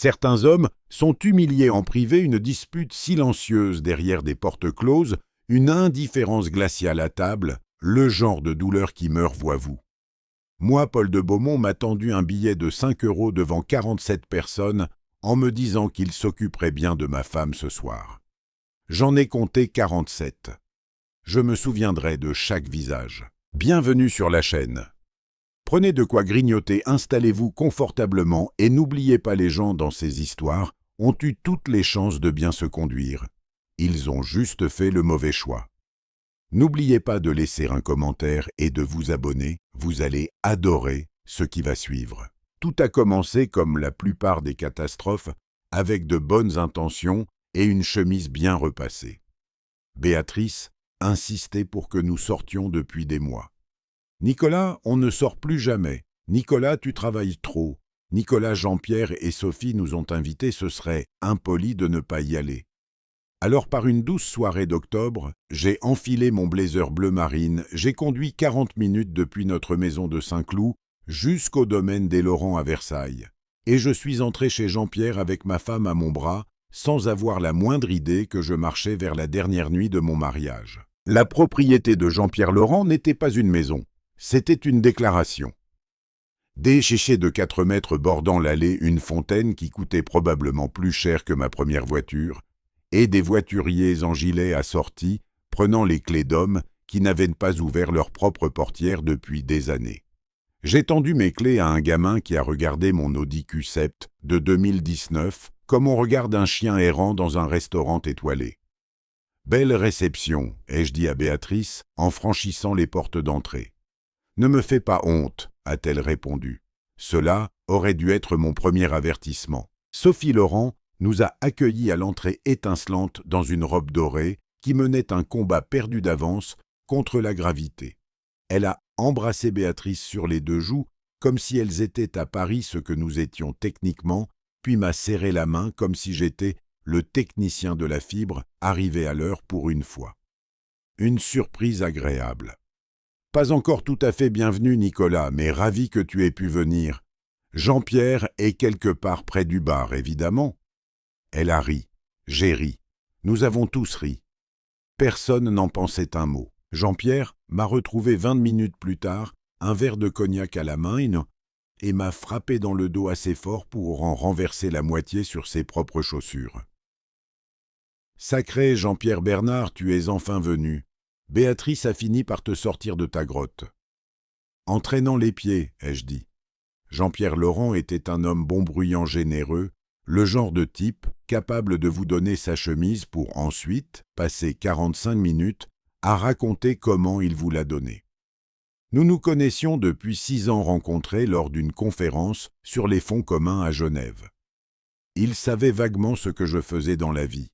Certains hommes sont humiliés en privé, une dispute silencieuse derrière des portes closes, une indifférence glaciale à table, le genre de douleur qui meurt, voyez-vous. Moi, Paul de Beaumont m'a tendu un billet de 5 € devant 47 personnes en me disant qu'il s'occuperait bien de ma femme ce soir. J'en ai compté 47. Je me souviendrai de chaque visage. Bienvenue sur la chaîne. Prenez de quoi grignoter, installez-vous confortablement et n'oubliez pas, les gens dans ces histoires ont eu toutes les chances de bien se conduire. Ils ont juste fait le mauvais choix. N'oubliez pas de laisser un commentaire et de vous abonner, vous allez adorer ce qui va suivre. Tout a commencé, comme la plupart des catastrophes, avec de bonnes intentions et une chemise bien repassée. Béatrice insistait pour que nous sortions depuis des mois. « Nicolas, on ne sort plus jamais. Nicolas, tu travailles trop. Nicolas, Jean-Pierre et Sophie nous ont invités, ce serait impoli de ne pas y aller. » Alors, par une douce soirée d'octobre, j'ai enfilé mon blazer bleu marine, j'ai conduit 40 minutes depuis notre maison de Saint-Cloud jusqu'au domaine des Laurents à Versailles. Et je suis entré chez Jean-Pierre avec ma femme à mon bras, sans avoir la moindre idée que je marchais vers la dernière nuit de mon mariage. La propriété de Jean-Pierre Laurent n'était pas une maison, c'était une déclaration. Des chichets de 4 mètres bordant l'allée, une fontaine qui coûtait probablement plus cher que ma première voiture, et des voituriers en gilet assortis, prenant les clés d'hommes qui n'avaient pas ouvert leur propre portière depuis des années. J'ai tendu mes clés à un gamin qui a regardé mon Audi Q7 de 2019 comme on regarde un chien errant dans un restaurant étoilé. « Belle réception », ai-je dit à Béatrice en franchissant les portes d'entrée. « Ne me fais pas honte », a-t-elle répondu. Cela aurait dû être mon premier avertissement. Sophie Laurent nous a accueillis à l'entrée étincelante dans une robe dorée qui menait un combat perdu d'avance contre la gravité. Elle a embrassé Béatrice sur les 2 joues comme si elles étaient à Paris ce que nous étions techniquement, puis m'a serré la main comme si j'étais le technicien de la fibre arrivé à l'heure pour une fois. Une surprise agréable. « Pas encore tout à fait bienvenu, Nicolas, mais ravi que tu aies pu venir. Jean-Pierre est quelque part près du bar, évidemment. » Elle a ri, j'ai ri, nous avons tous ri. Personne n'en pensait un mot. Jean-Pierre m'a retrouvé 20 minutes plus tard, un verre de cognac à la main, et m'a frappé dans le dos assez fort pour en renverser la moitié sur ses propres chaussures. « Sacré Jean-Pierre Bernard, tu es enfin venu. Béatrice a fini par te sortir de ta grotte. »« En traînant les pieds, ai-je dit. » Jean-Pierre Laurent était un homme bon bruyant généreux, le genre de type capable de vous donner sa chemise pour ensuite passer 45 minutes à raconter comment il vous l'a donnée. Nous nous connaissions depuis 6 ans rencontrés lors d'une conférence sur les fonds communs à Genève. Il savait vaguement ce que je faisais dans la vie.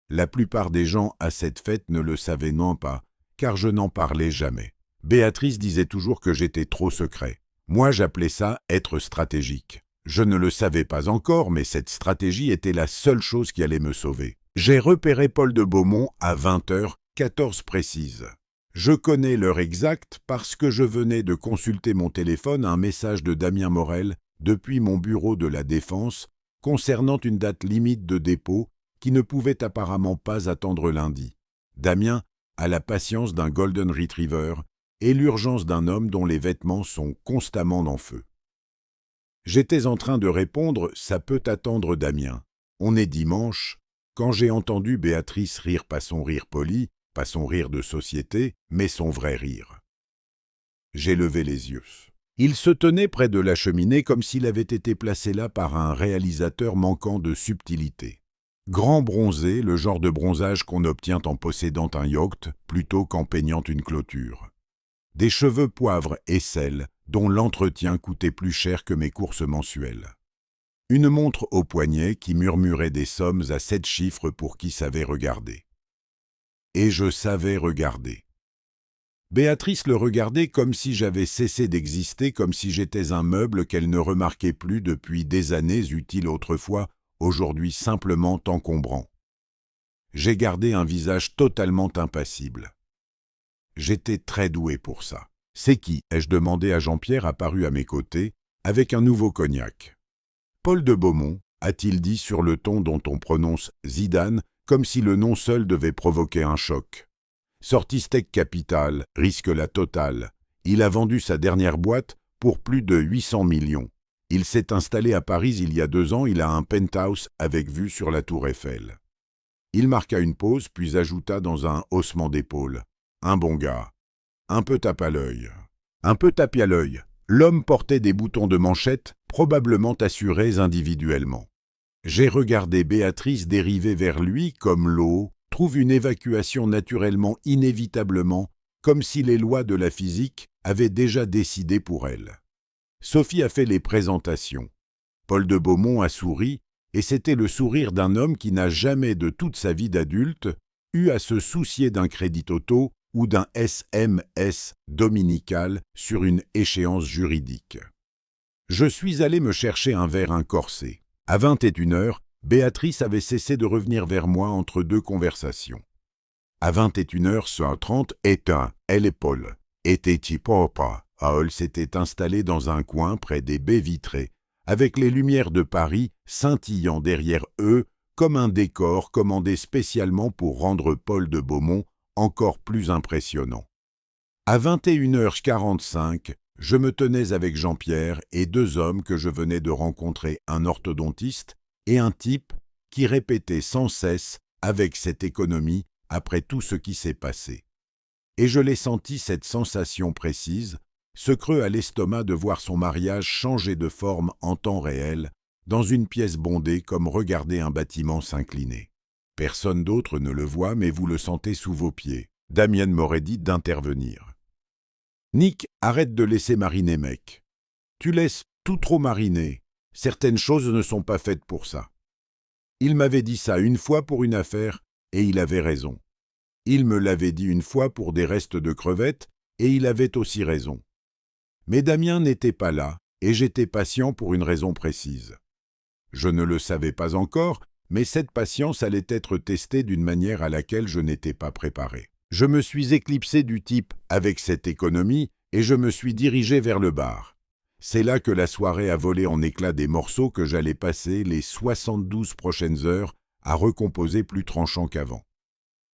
La plupart des gens à cette fête ne le savaient non pas, car je n'en parlais jamais. Béatrice disait toujours que j'étais trop secret. Moi, j'appelais ça être stratégique. Je ne le savais pas encore, mais cette stratégie était la seule chose qui allait me sauver. J'ai repéré Paul de Beaumont à 20h14 précise. Je connais l'heure exacte parce que je venais de consulter mon téléphone, un message de Damien Morel depuis mon bureau de la Défense concernant une date limite de dépôt qui ne pouvait apparemment pas attendre lundi. Damien a la patience d'un Golden Retriever et l'urgence d'un homme dont les vêtements sont constamment en feu. J'étais en train de répondre « Ça peut attendre, Damien. On est dimanche » quand j'ai entendu Béatrice rire, pas son rire poli, pas son rire de société, mais son vrai rire. J'ai levé les yeux. Il se tenait près de la cheminée comme s'il avait été placé là par un réalisateur manquant de subtilité. Grand bronzé, le genre de bronzage qu'on obtient en possédant un yacht plutôt qu'en peignant une clôture. Des cheveux poivre et sel, dont l'entretien coûtait plus cher que mes courses mensuelles. Une montre au poignet qui murmurait des sommes à 7 chiffres pour qui savait regarder. Et je savais regarder. Béatrice le regardait comme si j'avais cessé d'exister, comme si j'étais un meuble qu'elle ne remarquait plus depuis des années, utile autrefois, aujourd'hui simplement encombrant. J'ai gardé un visage totalement impassible. J'étais très doué pour ça. « C'est qui ?» ai-je demandé à Jean-Pierre apparu à mes côtés, avec un nouveau cognac. « Paul de Beaumont, a-t-il dit sur le ton dont on prononce Zidane, comme si le nom seul devait provoquer un choc. Sortistec Capital risque la totale. Il a vendu sa dernière boîte pour plus de 800 millions. Il s'est installé à Paris il y a 2 ans, il a un penthouse avec vue sur la Tour Eiffel. Il marqua une pause, puis ajouta dans un haussement d'épaule. Un bon gars. Un peu tape à l'œil. Un peu tapis à l'œil. L'homme portait des boutons de manchette, probablement assurés individuellement. J'ai regardé Béatrice dériver vers lui comme l'eau trouve une évacuation naturellement, inévitablement, comme si les lois de la physique avaient déjà décidé pour elle. Sophie a fait les présentations. Paul de Beaumont a souri, et c'était le sourire d'un homme qui n'a jamais de toute sa vie d'adulte eu à se soucier d'un crédit auto ou d'un SMS dominical sur une échéance juridique. Je suis allé me chercher un verre incorsé. À 21h, Béatrice avait cessé de revenir vers moi entre 2 conversations. À 21h30, elle et Paul étaient papa. Paul s'était installé dans un coin près des baies vitrées, avec les lumières de Paris scintillant derrière eux comme un décor commandé spécialement pour rendre Paul de Beaumont encore plus impressionnant. À 21h45, je me tenais avec Jean-Pierre et 2 hommes que je venais de rencontrer, un orthodontiste et un type qui répétait sans cesse avec cette économie après tout ce qui s'est passé. Et je l'ai senti, cette sensation précise, ce creux à l'estomac de voir son mariage changer de forme en temps réel, dans une pièce bondée comme regarder un bâtiment s'incliner. Personne d'autre ne le voit, mais vous le sentez sous vos pieds. Damien m'aurait dit d'intervenir. Nick, arrête de laisser mariner, mec. Tu laisses tout trop mariner. Certaines choses ne sont pas faites pour ça. Il m'avait dit ça une fois pour une affaire, et il avait raison. Il me l'avait dit une fois pour des restes de crevettes, et il avait aussi raison. Mais Damien n'était pas là, et j'étais patient pour une raison précise. Je ne le savais pas encore, mais cette patience allait être testée d'une manière à laquelle je n'étais pas préparé. Je me suis éclipsé du type avec cette économie et je me suis dirigé vers le bar. C'est là que la soirée a volé en éclats des morceaux que j'allais passer les 72 prochaines heures à recomposer plus tranchant qu'avant.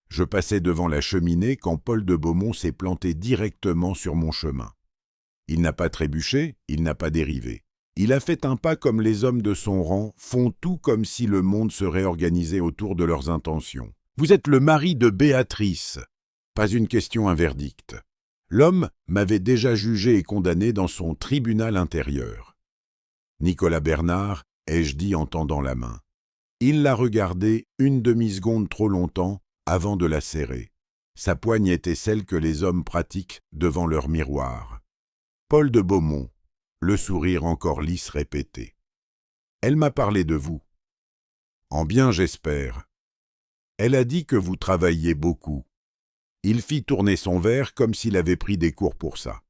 Je passais devant la cheminée quand Paul de Beaumont s'est planté directement sur mon chemin. Il n'a pas trébuché, il n'a pas dérivé. Il a fait un pas comme les hommes de son rang font tout comme si le monde se réorganisait autour de leurs intentions. Vous êtes le mari de Béatrice. Pas une question, un verdict. L'homme m'avait déjà jugé et condamné dans son tribunal intérieur. Nicolas Bernard, ai-je dit en tendant la main. Il l'a regardée une demi-seconde trop longtemps avant de la serrer. Sa poigne était celle que les hommes pratiquent devant leur miroir. Paul de Beaumont, le sourire encore lisse répété. Elle m'a parlé de vous. En bien, j'espère. Elle a dit que vous travailliez beaucoup. Il fit tourner son verre comme s'il avait pris des cours pour ça.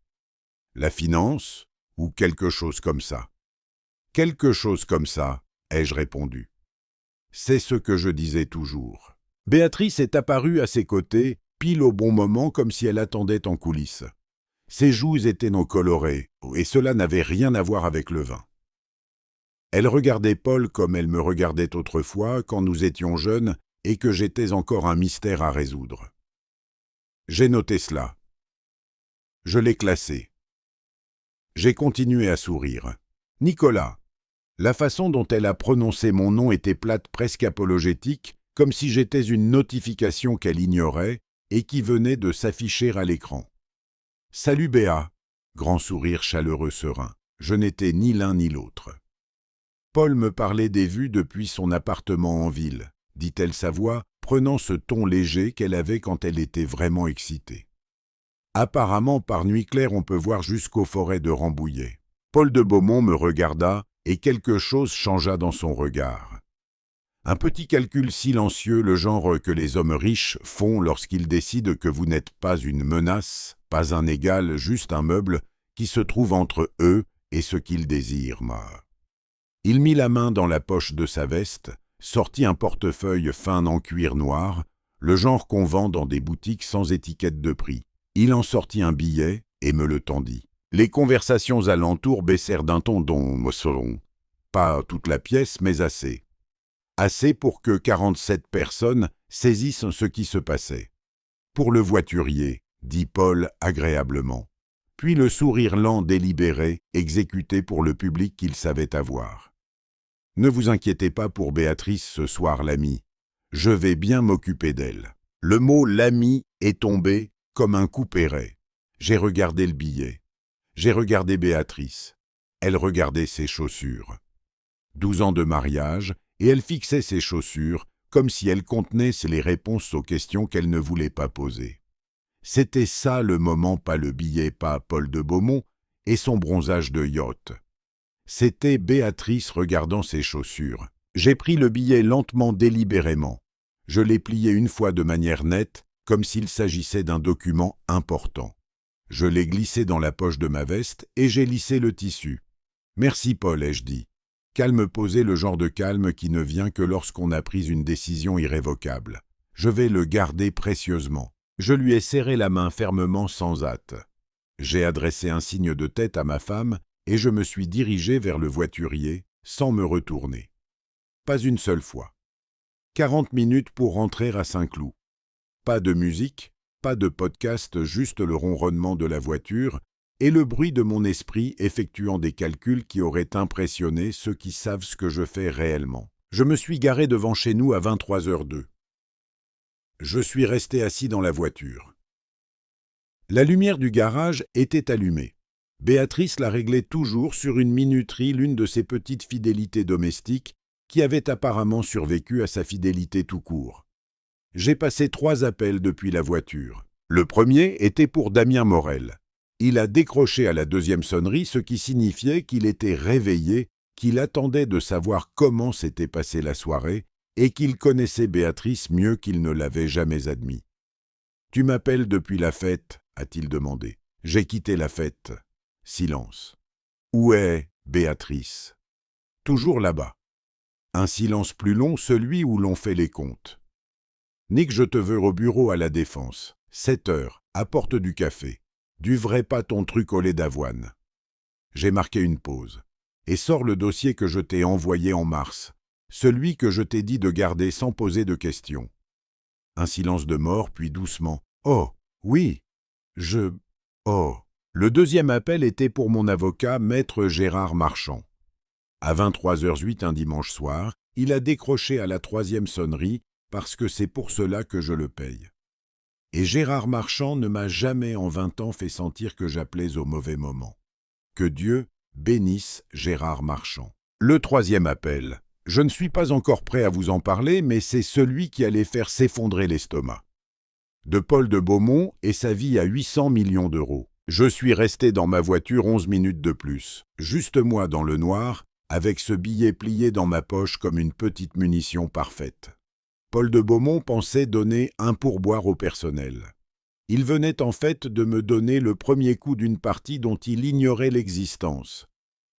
La finance, ou quelque chose comme ça. Quelque chose comme ça, ai-je répondu. C'est ce que je disais toujours. Béatrice est apparue à ses côtés, pile au bon moment comme si elle attendait en coulisses. Ses joues étaient non colorées, et cela n'avait rien à voir avec le vin. Elle regardait Paul comme elle me regardait autrefois quand nous étions jeunes et que j'étais encore un mystère à résoudre. J'ai noté cela. Je l'ai classé. J'ai continué à sourire. Nicolas. La façon dont elle a prononcé mon nom était plate, presque apologétique, comme si j'étais une notification qu'elle ignorait et qui venait de s'afficher à l'écran. Salut Béa. Grand sourire chaleureux serein. Je n'étais ni l'un ni l'autre. Paul me parlait des vues depuis son appartement en ville, dit-elle sa voix, prenant ce ton léger qu'elle avait quand elle était vraiment excitée. Apparemment, par nuit claire, on peut voir jusqu'aux forêts de Rambouillet. Paul de Beaumont me regarda et quelque chose changea dans son regard. Un petit calcul silencieux, le genre que les hommes riches font lorsqu'ils décident que vous n'êtes pas une menace, pas un égal, juste un meuble qui se trouve entre eux et ce qu'ils désirent. Il mit la main dans la poche de sa veste, sortit un portefeuille fin en cuir noir, le genre qu'on vend dans des boutiques sans étiquette de prix. Il en sortit un billet et me le tendit. Les conversations alentour baissèrent d'un ton dont Pas toute la pièce, mais assez. Assez pour que 47 personnes saisissent ce qui se passait. Pour le voiturier, dit Paul agréablement. Puis le sourire lent délibéré, exécuté pour le public qu'il savait avoir. Ne vous inquiétez pas pour Béatrice ce soir, l'ami. Je vais bien m'occuper d'elle. Le mot « l'ami » est tombé comme un coup péré. J'ai regardé le billet. J'ai regardé Béatrice. Elle regardait ses chaussures. 12 ans de mariage, et elle fixait ses chaussures comme si elles contenaient les réponses aux questions qu'elle ne voulait pas poser. C'était ça le moment, pas le billet, pas Paul de Beaumont et son bronzage de yacht. C'était Béatrice regardant ses chaussures. J'ai pris le billet lentement, délibérément. Je l'ai plié une fois de manière nette, comme s'il s'agissait d'un document important. Je l'ai glissé dans la poche de ma veste et j'ai lissé le tissu. « Merci, Paul », ai-je dit. Calme posé, le genre de calme qui ne vient que lorsqu'on a pris une décision irrévocable. Je vais le garder précieusement. Je lui ai serré la main fermement, sans hâte. J'ai adressé un signe de tête à ma femme et je me suis dirigé vers le voiturier, sans me retourner. Pas une seule fois. 40 minutes pour rentrer à Saint-Cloud. Pas de musique, pas de podcast, juste le ronronnement de la voiture et le bruit de mon esprit effectuant des calculs qui auraient impressionné ceux qui savent ce que je fais réellement. Je me suis garé devant chez nous à 23h02. Je suis resté assis dans la voiture. La lumière du garage était allumée. Béatrice la réglait toujours sur une minuterie, l'une de ses petites fidélités domestiques qui avait apparemment survécu à sa fidélité tout court. J'ai passé 3 appels depuis la voiture. Le premier était pour Damien Morel. Il a décroché à la 2e sonnerie, ce qui signifiait qu'il était réveillé, qu'il attendait de savoir comment s'était passée la soirée et qu'il connaissait Béatrice mieux qu'il ne l'avait jamais admis. « Tu m'appelles depuis la fête ?» a-t-il demandé. « J'ai quitté la fête. » Silence. « Où est Béatrice ?»« Toujours là-bas. » Un silence plus long, celui où l'on fait les comptes. « Nick, je te veux au bureau à la Défense. 7h, apporte du café. Du vrai, pas ton truc au lait d'avoine. » J'ai marqué une pause. « Et sors le dossier que je t'ai envoyé en mars. Celui que je t'ai dit de garder sans poser de questions. » Un silence de mort, puis doucement. « Oh, oui, Oh !» Le deuxième appel était pour mon avocat, maître Gérard Marchand. À 23h08 un dimanche soir, il a décroché à la 3e sonnerie parce que c'est pour cela que je le paye. Et Gérard Marchand ne m'a jamais en 20 ans fait sentir que j'appelais au mauvais moment. Que Dieu bénisse Gérard Marchand. Le 3e appel. Je ne suis pas encore prêt à vous en parler, mais c'est celui qui allait faire s'effondrer l'estomac. De Paul de Beaumont et sa vie à 800 millions d'euros. Je suis resté dans ma voiture 11 minutes de plus, juste moi dans le noir, avec ce billet plié dans ma poche comme une petite munition parfaite. Paul de Beaumont pensait donner un pourboire au personnel. Il venait en fait de me donner le premier coup d'une partie dont il ignorait l'existence.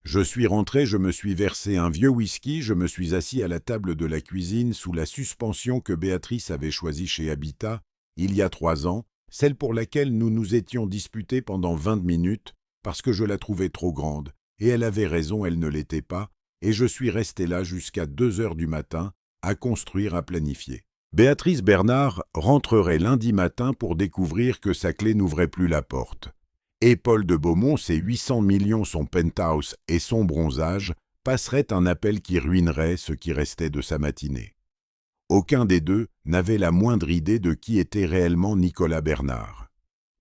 Je suis rentré, je me suis versé un vieux whisky, je me suis assis à la table de la cuisine sous la suspension que Béatrice avait choisie chez Habitat, il y a 3 ans, celle pour laquelle nous nous étions disputés pendant 20 minutes, parce que je la trouvais trop grande, et elle avait raison, elle ne l'était pas, et je suis resté là jusqu'à 2h du matin, à construire, à planifier. Béatrice Bernard rentrerait lundi matin pour découvrir que sa clé n'ouvrait plus la porte. Et Paul de Beaumont, ses 800 millions, son penthouse et son bronzage, passerait un appel qui ruinerait ce qui restait de sa matinée. Aucun des deux n'avait la moindre idée de qui était réellement Nicolas Bernard.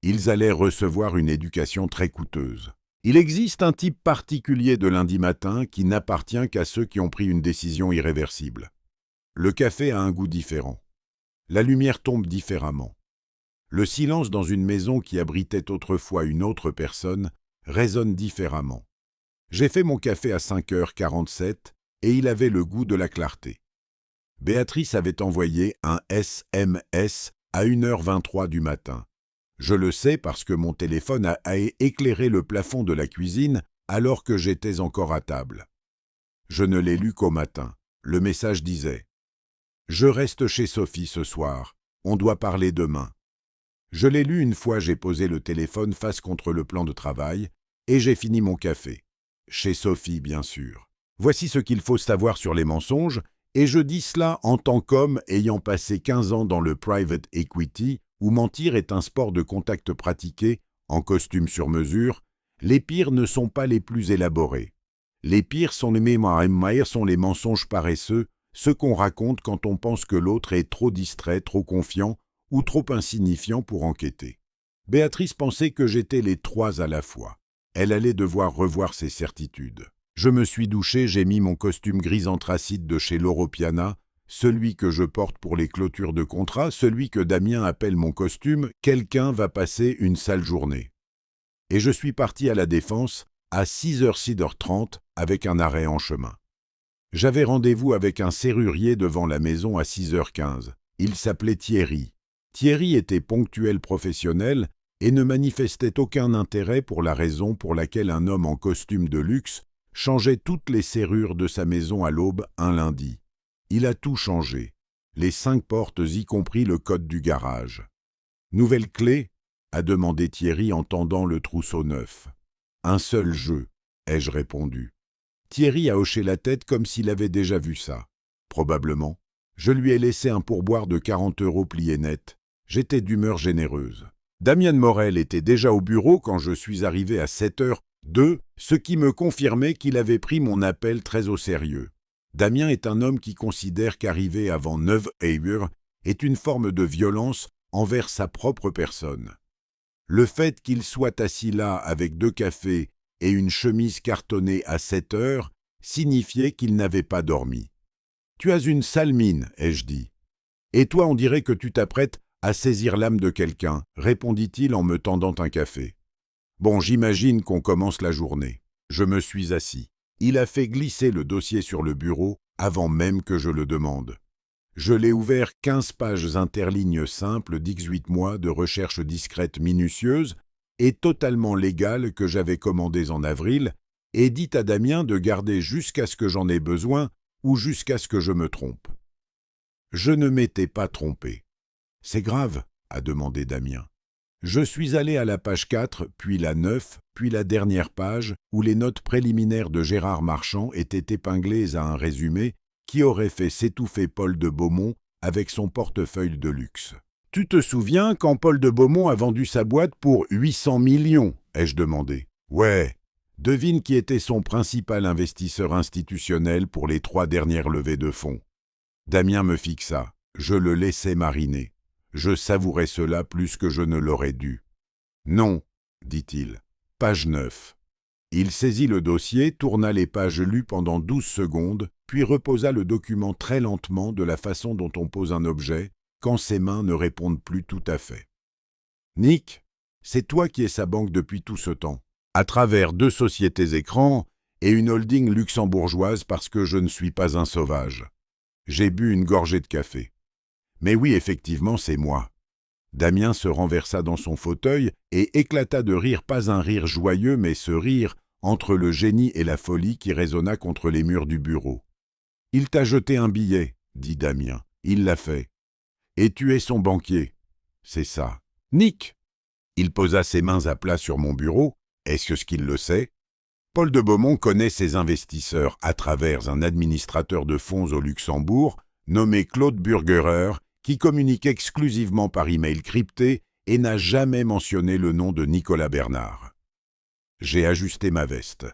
Ils allaient recevoir une éducation très coûteuse. Il existe un type particulier de lundi matin qui n'appartient qu'à ceux qui ont pris une décision irréversible. Le café a un goût différent. La lumière tombe différemment. Le silence dans une maison qui abritait autrefois une autre personne résonne différemment. J'ai fait mon café à 5h47 et il avait le goût de la clarté. Béatrice avait envoyé un SMS à 1h23 du matin. Je le sais parce que mon téléphone a éclairé le plafond de la cuisine alors que j'étais encore à table. Je ne l'ai lu qu'au matin. Le message disait « Je reste chez Sophie ce soir. On doit parler demain. » Je l'ai lu une fois j'ai posé le téléphone face contre le plan de travail et j'ai fini mon café. Chez Sophie, bien sûr. Voici ce qu'il faut savoir sur les mensonges, et je dis cela en tant qu'homme ayant passé 15 ans dans le private equity, où mentir est un sport de contact pratiqué, en costume sur mesure. Les pires ne sont pas les plus élaborés. Les pires sont les mensonges paresseux, ceux qu'on raconte quand on pense que l'autre est trop distrait, trop confiant ou trop insignifiant pour enquêter. Béatrice pensait que j'étais les trois à la fois. Elle allait devoir revoir ses certitudes. Je me suis douché, j'ai mis mon costume gris anthracite de chez Loro Piana, celui que je porte pour les clôtures de contrat, celui que Damien appelle mon costume « Quelqu'un va passer une sale journée ». Et je suis parti à la Défense à 6h30 avec un arrêt en chemin. J'avais rendez-vous avec un serrurier devant la maison à 6h15. Il s'appelait Thierry. Thierry était ponctuel professionnel et ne manifestait aucun intérêt pour la raison pour laquelle un homme en costume de luxe changeait toutes les serrures de sa maison à l'aube un lundi. Il a tout changé, les 5 portes y compris le code du garage. « Nouvelle clé ?» a demandé Thierry en tendant le trousseau neuf. « Un seul jeu », ai-je répondu. Thierry a hoché la tête comme s'il avait déjà vu ça. Probablement. Je lui ai laissé un pourboire de 40 € plié net. J'étais d'humeur généreuse. Damien Morel était déjà au bureau quand je suis arrivé à 7h02, ce qui me confirmait qu'il avait pris mon appel très au sérieux. Damien est un homme qui considère qu'arriver avant 9h est une forme de violence envers sa propre personne. Le fait qu'il soit assis là avec 2 cafés et une chemise cartonnée à 7h signifiait qu'il n'avait pas dormi. « Tu as une sale mine, ai-je dit. Et toi, on dirait que tu t'apprêtes à saisir l'âme de quelqu'un, répondit-il en me tendant un café. Bon, j'imagine qu'on commence la journée. Je me suis assis. Il a fait glisser le dossier sur le bureau avant même que je le demande. Je l'ai ouvert 15 pages interlignes simples d'18 mois de recherche discrète minutieuse et totalement légale que j'avais commandées en avril et dit à Damien de garder jusqu'à ce que j'en ai besoin ou jusqu'à ce que je me trompe. Je ne m'étais pas trompé. « C'est grave ?» a demandé Damien. Je suis allé à la page 4, puis la 9, puis la dernière page, où les notes préliminaires de Gérard Marchand étaient épinglées à un résumé qui aurait fait s'étouffer Paul de Beaumont avec son portefeuille de luxe. « Tu te souviens quand Paul de Beaumont a vendu sa boîte pour 800 millions ?» ai-je demandé. « Ouais. Devine qui était son principal investisseur institutionnel pour les 3 dernières levées de fonds. » Damien me fixa. Je le laissais mariner. Je savourais cela plus que je ne l'aurais dû. « Non, » dit-il. « Page 9. » Il saisit le dossier, tourna les pages lues pendant 12 secondes, puis reposa le document très lentement de la façon dont on pose un objet, quand ses mains ne répondent plus tout à fait. « Nick, c'est toi qui es sa banque depuis tout ce temps, à travers 2 sociétés écrans et une holding luxembourgeoise parce que je ne suis pas un sauvage. » J'ai bu une gorgée de café. Mais oui, effectivement, c'est moi. Damien se renversa dans son fauteuil et éclata de rire, pas un rire joyeux, mais ce rire entre le génie et la folie qui résonna contre les murs du bureau. « Il t'a jeté un billet, » dit Damien. « Il l'a fait. Et tu es son banquier. » « C'est ça. »« Nick !» Il posa ses mains à plat sur mon bureau. Est-ce qu'il le sait ? Paul de Beaumont connaît ses investisseurs à travers un administrateur de fonds au Luxembourg nommé Claude Burgerer, qui communique exclusivement par email crypté et n'a jamais mentionné le nom de Nicolas Bernard. J'ai ajusté ma veste.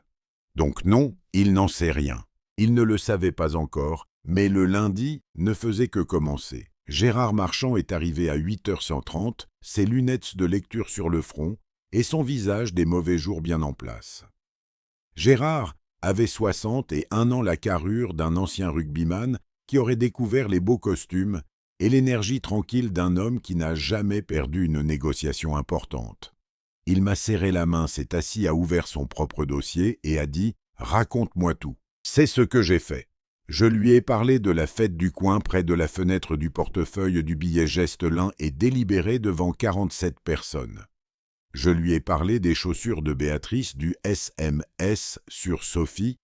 Donc non, il n'en sait rien. Il ne le savait pas encore, mais le lundi ne faisait que commencer. Gérard Marchand est arrivé à 8h130, ses lunettes de lecture sur le front et son visage des mauvais jours bien en place. Gérard avait 60 et 1 an la carrure d'un ancien rugbyman qui aurait découvert les beaux costumes et l'énergie tranquille d'un homme qui n'a jamais perdu une négociation importante. Il m'a serré la main, s'est assis, a ouvert son propre dossier et a dit « Raconte-moi tout ». C'est ce que j'ai fait. Je lui ai parlé de la fête du coin près de la fenêtre du portefeuille du billet Gestelin et délibéré devant 47 personnes. Je lui ai parlé des chaussures de Béatrice, du SMS sur Sophie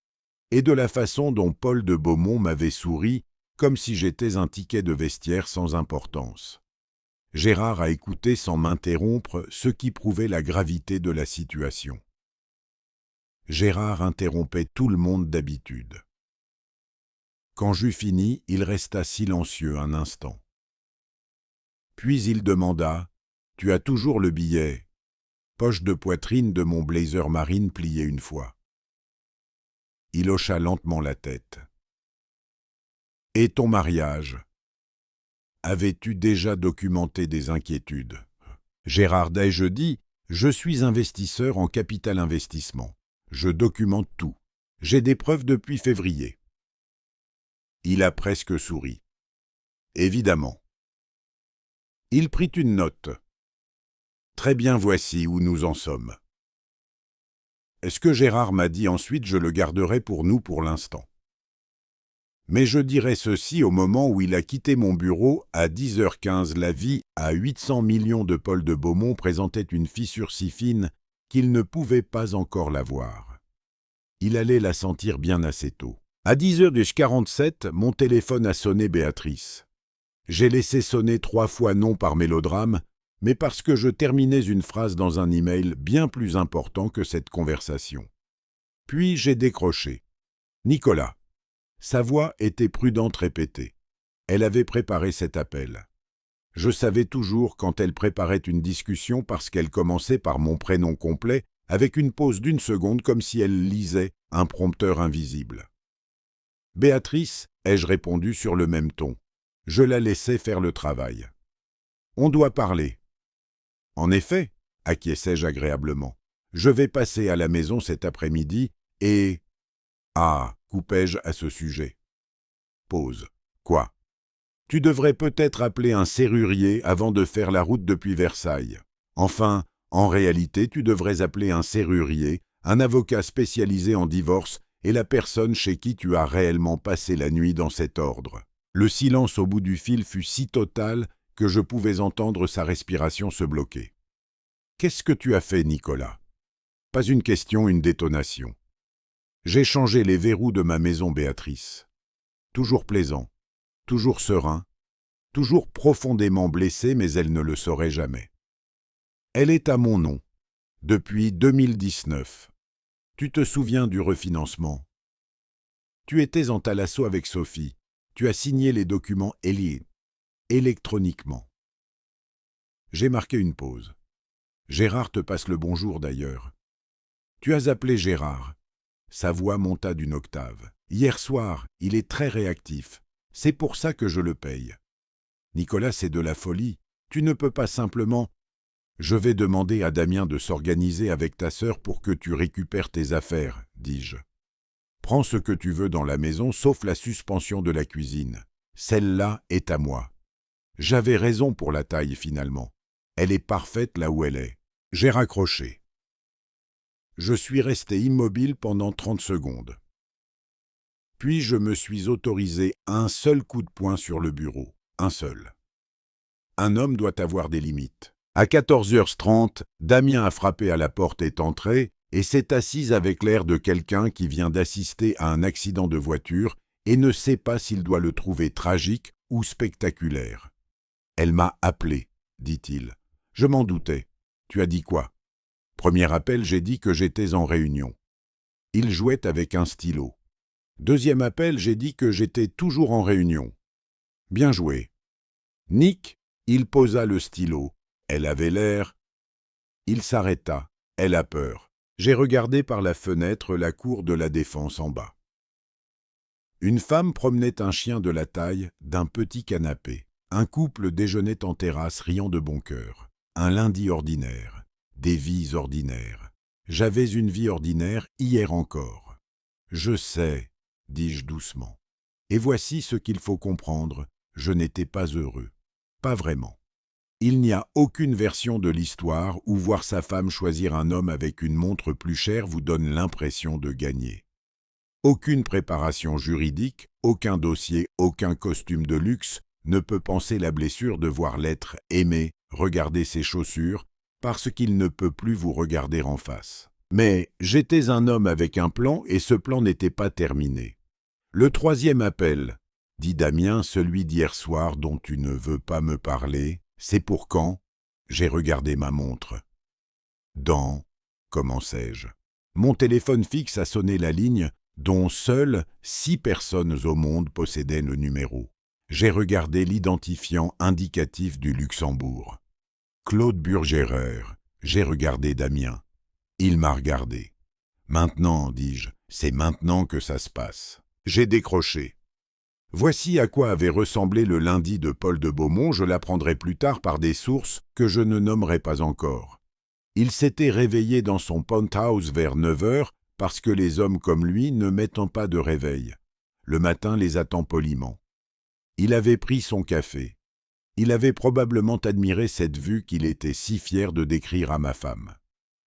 et de la façon dont Paul de Beaumont m'avait souri comme si j'étais un ticket de vestiaire sans importance. Gérard a écouté sans m'interrompre, ce qui prouvait la gravité de la situation. Gérard interrompait tout le monde d'habitude. Quand j'eus fini, il resta silencieux un instant. Puis il demanda « Tu as toujours le billet ?» Poche de poitrine de mon blazer marine plié une fois. Il hocha lentement la tête. « Et ton mariage ? Avais-tu déjà documenté des inquiétudes ?» Gérard Day, je dis « Je suis investisseur en capital investissement. Je documente tout. J'ai des preuves depuis février. » Il a presque souri. « Évidemment. » Il prit une note. « Très bien, voici où nous en sommes. » Est-ce que Gérard m'a dit ensuite je le garderai pour nous pour l'instant. Mais je dirai ceci au moment où il a quitté mon bureau à 10h15. La vie à 800 millions de Paul de Beaumont présentait une fissure si fine qu'il ne pouvait pas encore la voir. Il allait la sentir bien assez tôt. À 10h47, mon téléphone a sonné Béatrice. J'ai laissé sonner 3 fois non par mélodrame, mais parce que je terminais une phrase dans un email bien plus important que cette conversation. Puis j'ai décroché. Nicolas. Sa voix était prudente répétée. Elle avait préparé cet appel. Je savais toujours quand elle préparait une discussion parce qu'elle commençait par mon prénom complet avec une pause d'1 seconde comme si elle lisait un prompteur invisible. « Béatrice » ai-je répondu sur le même ton. Je la laissais faire le travail. « On doit parler. » « En effet, » acquiesçai-je agréablement. « Je vais passer à la maison cet après-midi et... » « Ah » coupai-je à ce sujet. Pause. « Quoi ? Tu devrais peut-être appeler un serrurier avant de faire la route depuis Versailles. Enfin, en réalité, tu devrais appeler un serrurier, un avocat spécialisé en divorce et la personne chez qui tu as réellement passé la nuit dans cet ordre. » Le silence au bout du fil fut si total que je pouvais entendre sa respiration se bloquer. « Qu'est-ce que tu as fait, Nicolas ?» Pas une question, une détonation. J'ai changé les verrous de ma maison, Béatrice. Toujours plaisant, toujours serein, toujours profondément blessé, mais elle ne le saurait jamais. Elle est à mon nom, depuis 2019. Tu te souviens du refinancement? Tu étais en thalasso avec Sophie. Tu as signé les documents électroniquement. J'ai marqué une pause. Gérard te passe le bonjour d'ailleurs. Tu as appelé Gérard. Sa voix monta d'une octave. Hier soir, il est très réactif. C'est pour ça que je le paye. Nicolas, c'est de la folie. Tu ne peux pas simplement... Je vais demander à Damien de s'organiser avec ta sœur pour que tu récupères tes affaires, dis-je. Prends ce que tu veux dans la maison, sauf la suspension de la cuisine. Celle-là est à moi. J'avais raison pour la taille finalement. Elle est parfaite là où elle est. J'ai raccroché. Je suis resté immobile pendant 30 secondes. Puis je me suis autorisé un seul coup de poing sur le bureau. Un seul. Un homme doit avoir des limites. À 14h30, Damien a frappé à la porte, est entré et s'est assise avec l'air de quelqu'un qui vient d'assister à un accident de voiture et ne sait pas s'il doit le trouver tragique ou spectaculaire. « Elle m'a appelé, dit-il. Je m'en doutais. Tu as dit quoi ? » Premier appel, j'ai dit que j'étais en réunion. Il jouait avec un stylo. Deuxième appel, j'ai dit que j'étais toujours en réunion. Bien joué. Nick, il posa le stylo. Elle avait l'air... Il s'arrêta. Elle a peur. J'ai regardé par la fenêtre la cour de la Défense en bas. Une femme promenait un chien de la taille d'un petit canapé. Un couple déjeunait en terrasse riant de bon cœur. Un lundi ordinaire. Des vies ordinaires. J'avais une vie ordinaire hier encore. Je sais, dis-je doucement. Et voici ce qu'il faut comprendre, je n'étais pas heureux. Pas vraiment. Il n'y a aucune version de l'histoire où voir sa femme choisir un homme avec une montre plus chère vous donne l'impression de gagner. Aucune préparation juridique, aucun dossier, aucun costume de luxe ne peut panser la blessure de voir l'être aimé regarder ses chaussures, parce qu'il ne peut plus vous regarder en face. Mais j'étais un homme avec un plan et ce plan n'était pas terminé. Le troisième appel, dit Damien, celui d'hier soir dont tu ne veux pas me parler, c'est pour quand? J'ai regardé ma montre. Dans, commençai-je. Mon téléphone fixe a sonné la ligne dont seules 6 personnes au monde possédaient le numéro. J'ai regardé l'identifiant indicatif du Luxembourg. Claude Burgerer. J'ai regardé Damien. Il m'a regardé. Maintenant, dis-je, c'est maintenant que ça se passe. J'ai décroché. Voici à quoi avait ressemblé le lundi de Paul de Beaumont, je l'apprendrai plus tard par des sources que je ne nommerai pas encore. Il s'était réveillé dans son penthouse vers 9 heures parce que les hommes comme lui ne mettent pas de réveil. Le matin les attend poliment. Il avait pris son café. Il avait probablement admiré cette vue qu'il était si fier de décrire à ma femme.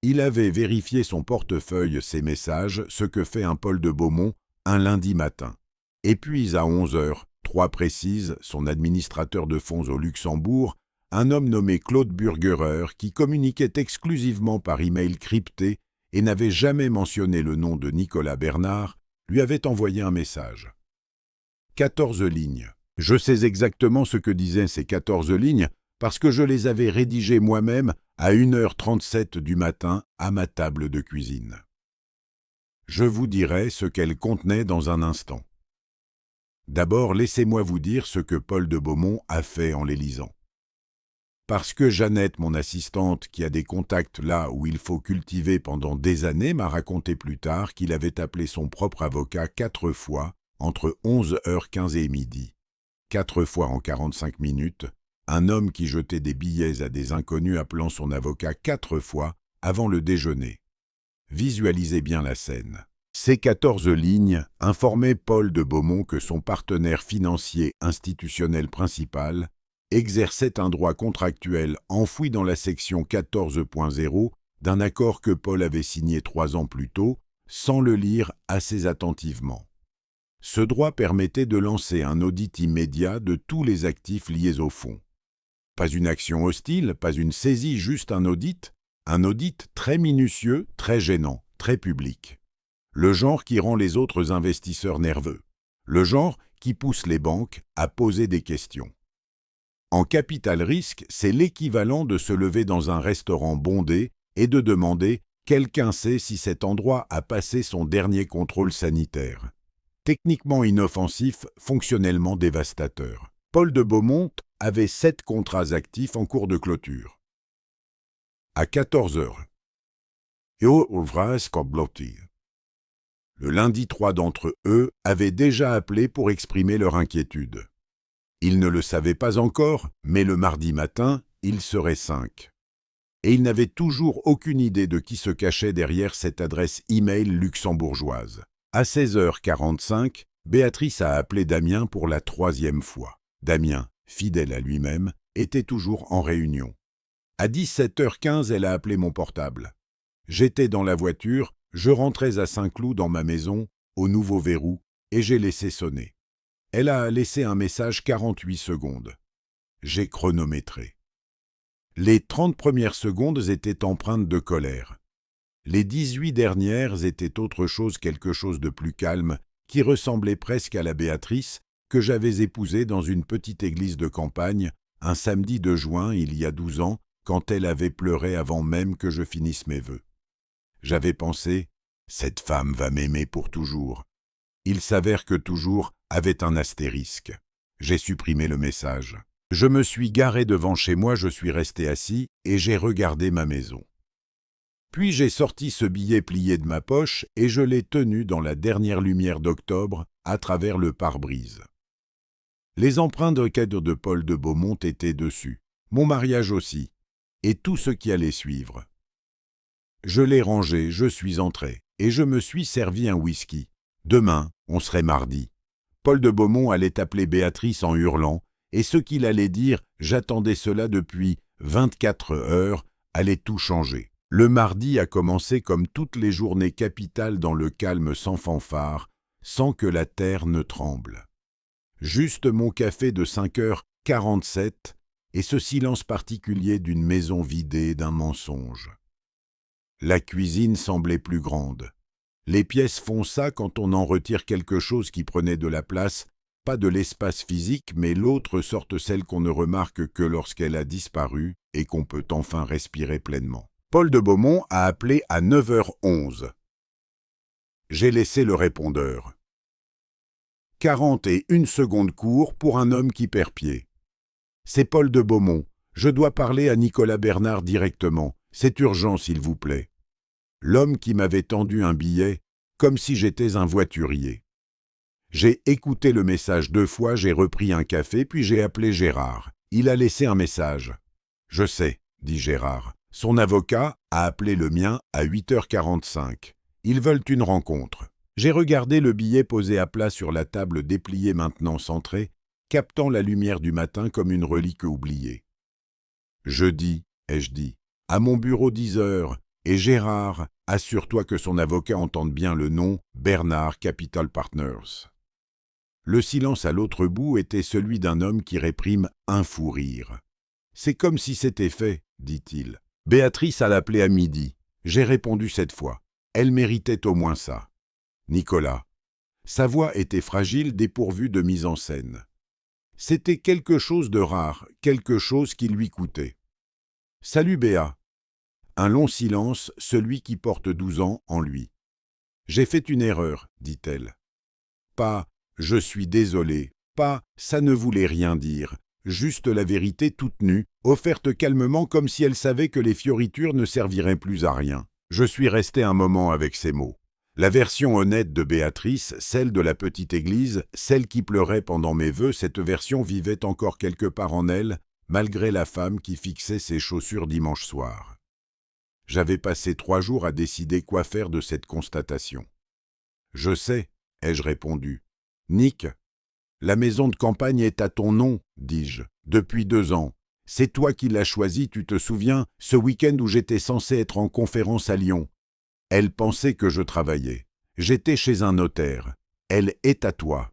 Il avait vérifié son portefeuille, ses messages, ce que fait un Paul de Beaumont un lundi matin. Et puis à 11 heures, 3 précises, son administrateur de fonds au Luxembourg, un homme nommé Claude Burgerer qui communiquait exclusivement par email crypté et n'avait jamais mentionné le nom de Nicolas Bernard, lui avait envoyé un message. 14 lignes. Je sais exactement ce que disaient ces 14 lignes parce que je les avais rédigées moi-même à 1h37 du matin à ma table de cuisine. Je vous dirai ce qu'elles contenaient dans un instant. D'abord, laissez-moi vous dire ce que Paul de Beaumont a fait en les lisant. Parce que Jeannette, mon assistante, qui a des contacts là où il faut cultiver pendant des années, m'a raconté plus tard qu'il avait appelé son propre avocat 4 fois entre 11h15 et midi. 4 fois en 45 minutes, un homme qui jetait des billets à des inconnus appelant son avocat 4 fois avant le déjeuner. Visualisez bien la scène. Ces 14 lignes informaient Paul de Beaumont que son partenaire financier institutionnel principal exerçait un droit contractuel enfoui dans la section 14.0 d'un accord que Paul avait signé 3 ans plus tôt, sans le lire assez attentivement. Ce droit permettait de lancer un audit immédiat de tous les actifs liés au fonds. Pas une action hostile, pas une saisie, juste un audit très minutieux, très gênant, très public. Le genre qui rend les autres investisseurs nerveux. Le genre qui pousse les banques à poser des questions. En capital risque, c'est l'équivalent de se lever dans un restaurant bondé et de demander « Quelqu'un sait si cet endroit a passé son dernier contrôle sanitaire ?» Techniquement inoffensif, fonctionnellement dévastateur. Paul de Beaumont avait 7 contrats actifs en cours de clôture. À 14 heures. Le lundi, 3 d'entre eux avaient déjà appelé pour exprimer leur inquiétude. Ils ne le savaient pas encore, mais le mardi matin, ils seraient 5. Et ils n'avaient toujours aucune idée de qui se cachait derrière cette adresse e-mail luxembourgeoise. À 16h45, Béatrice a appelé Damien pour la 3e fois. Damien, fidèle à lui-même, était toujours en réunion. À 17h15, elle a appelé mon portable. J'étais dans la voiture, je rentrais à Saint-Cloud dans ma maison, au Nouveau Verrou, et j'ai laissé sonner. Elle a laissé un message 48 secondes. J'ai chronométré. Les 30 premières secondes étaient empreintes de colère. Les 18 dernières étaient autre chose, quelque chose de plus calme, qui ressemblait presque à la Béatrice que j'avais épousée dans une petite église de campagne, un samedi de juin il y a 12 ans, quand elle avait pleuré avant même que je finisse mes vœux. J'avais pensé, cette femme va m'aimer pour toujours. Il s'avère que toujours avait un astérisque. J'ai supprimé le message. Je me suis garé devant chez moi, je suis resté assis et j'ai regardé ma maison. Puis j'ai sorti ce billet plié de ma poche et je l'ai tenu dans la dernière lumière d'octobre à travers le pare-brise. Les empreintes de cadre de Paul de Beaumont étaient dessus, mon mariage aussi, et tout ce qui allait suivre. Je l'ai rangé, je suis entré, et je me suis servi un whisky. Demain, on serait mardi. Paul de Beaumont allait appeler Béatrice en hurlant, et ce qu'il allait dire, j'attendais cela depuis 24 heures, allait tout changer. Le mardi a commencé comme toutes les journées capitales dans le calme sans fanfare, sans que la terre ne tremble. Juste mon café de 5h47 et ce silence particulier d'une maison vidée d'un mensonge. La cuisine semblait plus grande. Les pièces font ça quand on en retire quelque chose qui prenait de la place, pas de l'espace physique, mais l'autre sorte, celle qu'on ne remarque que lorsqu'elle a disparu et qu'on peut enfin respirer pleinement. Paul de Beaumont a appelé à 9h11. J'ai laissé le répondeur. 41 secondes courent pour un homme qui perd pied. C'est Paul de Beaumont. Je dois parler à Nicolas Bernard directement. C'est urgent, s'il vous plaît. L'homme qui m'avait tendu un billet, comme si j'étais un voiturier. J'ai écouté le message 2 fois, j'ai repris un café, puis j'ai appelé Gérard. Il a laissé un message. Je sais, dit Gérard. Son avocat a appelé le mien à 8h45. Ils veulent une rencontre. J'ai regardé le billet posé à plat sur la table dépliée maintenant centrée, captant la lumière du matin comme une relique oubliée. Jeudi, ai-je dit, à mon bureau 10h, et Gérard, assure-toi que son avocat entende bien le nom Bernard Capital Partners. Le silence à l'autre bout était celui d'un homme qui réprime un fou rire. C'est comme si c'était fait, dit-il. Béatrice a l'appelé à midi. J'ai répondu cette fois. Elle méritait au moins ça. Nicolas. Sa voix était fragile, dépourvue de mise en scène. C'était quelque chose de rare, quelque chose qui lui coûtait. « Salut Béa !» Un long silence, celui qui porte 12 ans en lui. « J'ai fait une erreur, dit-elle. Pas « je suis désolé », pas « ça ne voulait rien dire », juste la vérité toute nue, offerte calmement comme si elle savait que les fioritures ne serviraient plus à rien. Je suis resté un moment avec ces mots. La version honnête de Béatrice, celle de la petite église, celle qui pleurait pendant mes vœux, cette version vivait encore quelque part en elle, malgré la femme qui fixait ses chaussures dimanche soir. J'avais passé 3 jours à décider quoi faire de cette constatation. « Je sais, ai-je répondu. « Nick, la maison de campagne est à ton nom, dis-je, depuis 2 ans. C'est toi qui l'as choisie, tu te souviens, ce week-end où j'étais censé être en conférence à Lyon. Elle pensait que je travaillais. J'étais chez un notaire. Elle est à toi.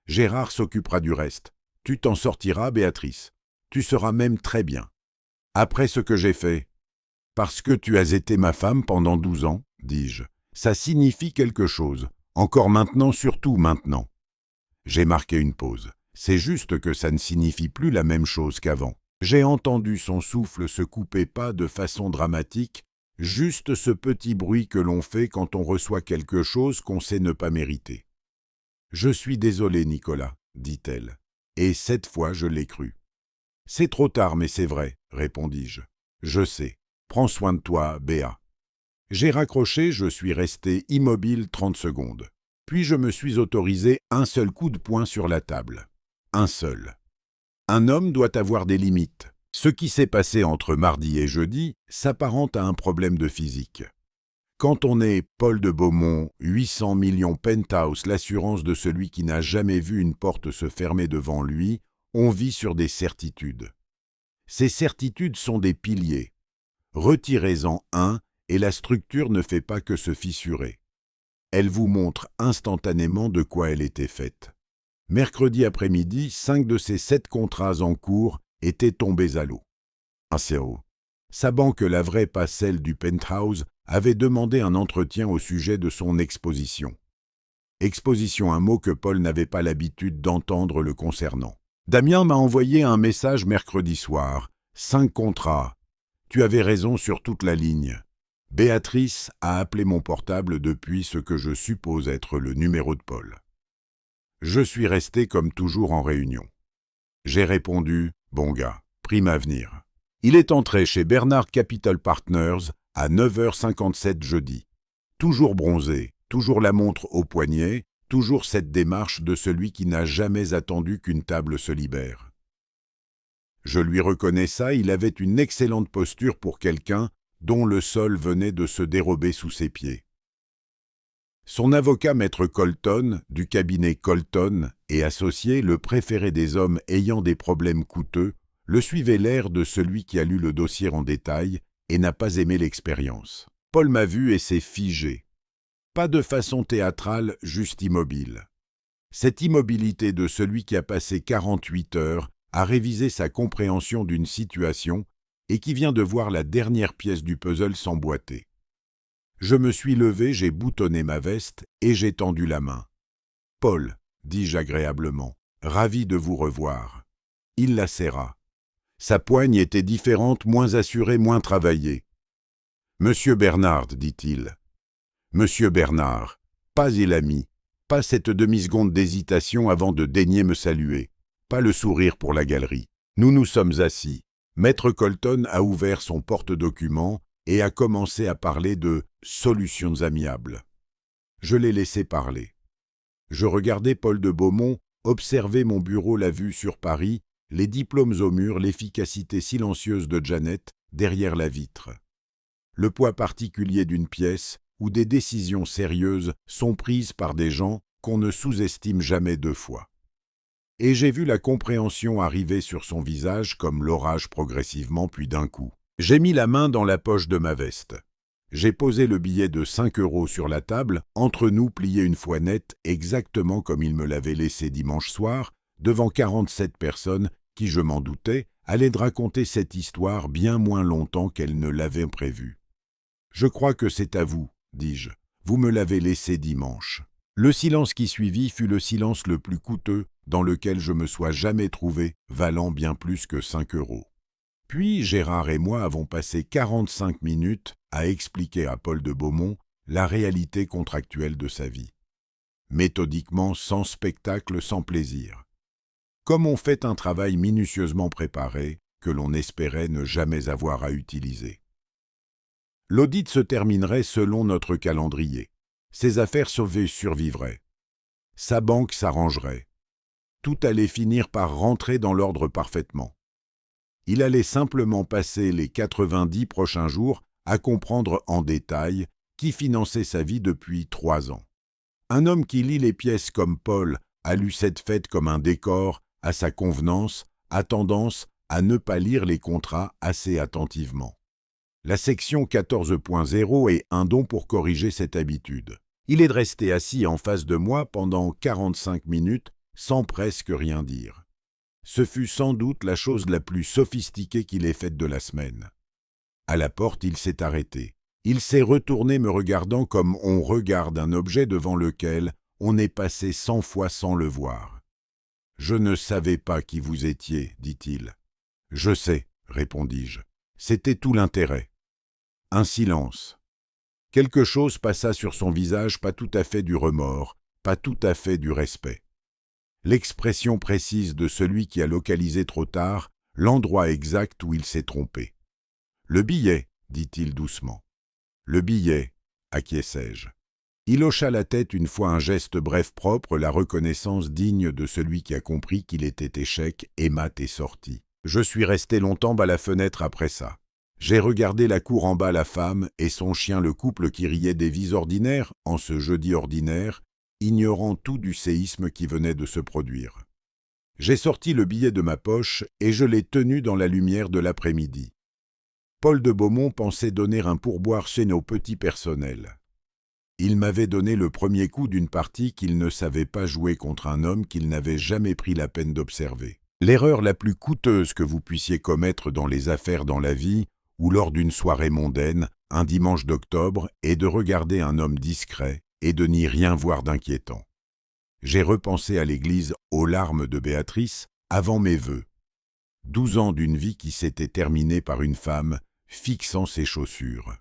Gérard s'occupera du reste. Tu t'en sortiras, Béatrice. Tu seras même très bien. Après ce que j'ai fait. Parce que tu as été ma femme pendant 12 ans, dis-je. Ça signifie quelque chose. Encore maintenant, surtout maintenant. J'ai marqué une pause. C'est juste que ça ne signifie plus la même chose qu'avant. J'ai entendu son souffle se couper pas de façon dramatique, juste ce petit bruit que l'on fait quand on reçoit quelque chose qu'on sait ne pas mériter. « Je suis désolé, Nicolas, dit-elle, et cette fois je l'ai cru. « C'est trop tard, mais c'est vrai, répondis-je. Je sais. Prends soin de toi, Béa. » J'ai raccroché, je suis resté immobile 30 secondes. Puis je me suis autorisé un seul coup de poing sur la table. Un seul. Un homme doit avoir des limites. Ce qui s'est passé entre mardi et jeudi s'apparente à un problème de physique. Quand on est Paul de Beaumont, 800 millions penthouse, l'assurance de celui qui n'a jamais vu une porte se fermer devant lui, on vit sur des certitudes. Ces certitudes sont des piliers. Retirez-en un et la structure ne fait pas que se fissurer. Elle vous montre instantanément de quoi elle était faite. Mercredi après-midi, 5 de ces 7 contrats en cours étaient tombés à l'eau. ACO. Sa banque, la vraie, pas celle du penthouse, avait demandé un entretien au sujet de son exposition. Exposition, un mot que Paul n'avait pas l'habitude d'entendre le concernant. Damien m'a envoyé un message mercredi soir. 5 contrats. Tu avais raison sur toute la ligne. Béatrice a appelé mon portable depuis ce que je suppose être le numéro de Paul. Je suis resté comme toujours en réunion. J'ai répondu « Bon gars, prime à venir ». Il est entré chez Bernard Capital Partners à 9h57 jeudi. Toujours bronzé, toujours la montre au poignet, toujours cette démarche de celui qui n'a jamais attendu qu'une table se libère. Je lui reconnais ça, il avait une excellente posture pour quelqu'un dont le sol venait de se dérober sous ses pieds. Son avocat maître Colton, du cabinet Colton et associé, le préféré des hommes ayant des problèmes coûteux, le suivait l'air de celui qui a lu le dossier en détail et n'a pas aimé l'expérience. Paul m'a vu et s'est figé. Pas de façon théâtrale, juste immobile. Cette immobilité de celui qui a passé 48 heures à réviser sa compréhension d'une situation et qui vient de voir la dernière pièce du puzzle s'emboîter. Je me suis levé, j'ai boutonné ma veste et j'ai tendu la main. « Paul, » dis-je agréablement, « ravi de vous revoir. » Il la serra. Sa poigne était différente, moins assurée, moins travaillée. « Monsieur Bernard, dit-il. »« Monsieur Bernard. » Pas il ami, pas cette demi-seconde d'hésitation avant de daigner me saluer, pas le sourire pour la galerie. Nous nous sommes assis. Maître Colton a ouvert son porte-documents et a commencé à parler de « solutions amiables ». Je l'ai laissé parler. Je regardais Paul de Beaumont observer mon bureau, la vue sur Paris, les diplômes au mur, l'efficacité silencieuse de Janet derrière la vitre. Le poids particulier d'une pièce où des décisions sérieuses sont prises par des gens qu'on ne sous-estime jamais deux fois. Et j'ai vu la compréhension arriver sur son visage comme l'orage progressivement puis d'un coup. J'ai mis la main dans la poche de ma veste. J'ai posé le billet de 5 € sur la table, entre nous plié une fois net, exactement comme il me l'avait laissé dimanche soir, devant 47 personnes qui, je m'en doutais, allaient raconter cette histoire bien moins longtemps qu'elles ne l'avaient prévu. « Je crois que c'est à vous, dis-je. Vous me l'avez laissé dimanche. » Le silence qui suivit fut le silence le plus coûteux dans lequel je me sois jamais trouvé, valant bien plus que 5 €. Puis Gérard et moi avons passé 45 minutes à expliquer à Paul de Beaumont la réalité contractuelle de sa vie. Méthodiquement, sans spectacle, sans plaisir. Comme on fait un travail minutieusement préparé que l'on espérait ne jamais avoir à utiliser. L'audit se terminerait selon notre calendrier. Ses affaires survivraient. Sa banque s'arrangerait. Tout allait finir par rentrer dans l'ordre parfaitement. Il allait simplement passer les 90 prochains jours à comprendre en détail qui finançait sa vie depuis 3 ans. Un homme qui lit les pièces comme Paul a lu cette fête comme un décor, à sa convenance, a tendance à ne pas lire les contrats assez attentivement. La section 14.0 est un don pour corriger cette habitude. Il est resté assis en face de moi pendant 45 minutes sans presque rien dire. Ce fut sans doute la chose la plus sophistiquée qu'il ait faite de la semaine. À la porte, il s'est arrêté. Il s'est retourné me regardant comme on regarde un objet devant lequel on est passé 100 fois sans le voir. « Je ne savais pas qui vous étiez, dit-il. »« Je sais, répondis-je. C'était tout l'intérêt. » Un silence. Quelque chose passa sur son visage, pas tout à fait du remords, pas tout à fait du respect. L'expression précise de celui qui a localisé trop tard l'endroit exact où il s'est trompé. « Le billet, dit-il doucement. « Le billet, acquiesçai-je. » Il hocha la tête une fois un geste bref propre, la reconnaissance digne de celui qui a compris qu'il était échec, et mat est sorti. Je suis resté longtemps à la fenêtre après ça. J'ai regardé la cour en bas, la femme et son chien, le couple qui riait des vies ordinaires en ce jeudi ordinaire, ignorant tout du séisme qui venait de se produire. J'ai sorti le billet de ma poche et je l'ai tenu dans la lumière de l'après-midi. Paul de Beaumont pensait donner un pourboire chez nos petits personnels. Il m'avait donné le premier coup d'une partie qu'il ne savait pas jouer contre un homme qu'il n'avait jamais pris la peine d'observer. L'erreur la plus coûteuse que vous puissiez commettre dans les affaires dans la vie ou lors d'une soirée mondaine, un dimanche d'octobre, est de regarder un homme discret et de n'y rien voir d'inquiétant. J'ai repensé à l'église, aux larmes de Béatrice, avant mes vœux. 12 ans d'une vie qui s'était terminée par une femme fixant ses chaussures.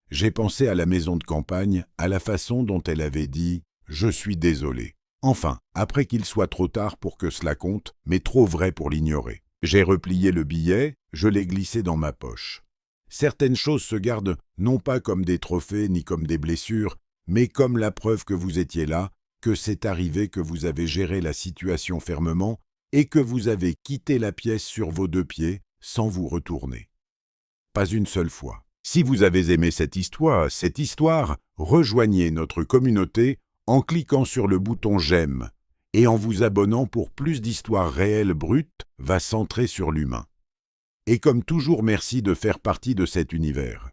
J'ai pensé à la maison de campagne, à la façon dont elle avait dit « Je suis désolé ». Enfin, après qu'il soit trop tard pour que cela compte, mais trop vrai pour l'ignorer. J'ai replié le billet, je l'ai glissé dans ma poche. Certaines choses se gardent non pas comme des trophées ni comme des blessures, mais comme la preuve que vous étiez là, que c'est arrivé, que vous avez géré la situation fermement et que vous avez quitté la pièce sur vos 2 pieds sans vous retourner. Pas une seule fois. Si vous avez aimé cette histoire, rejoignez notre communauté en cliquant sur le bouton « J'aime » et en vous abonnant pour plus d'histoires réelles brutes va centrer sur l'humain. Et comme toujours, merci de faire partie de cet univers.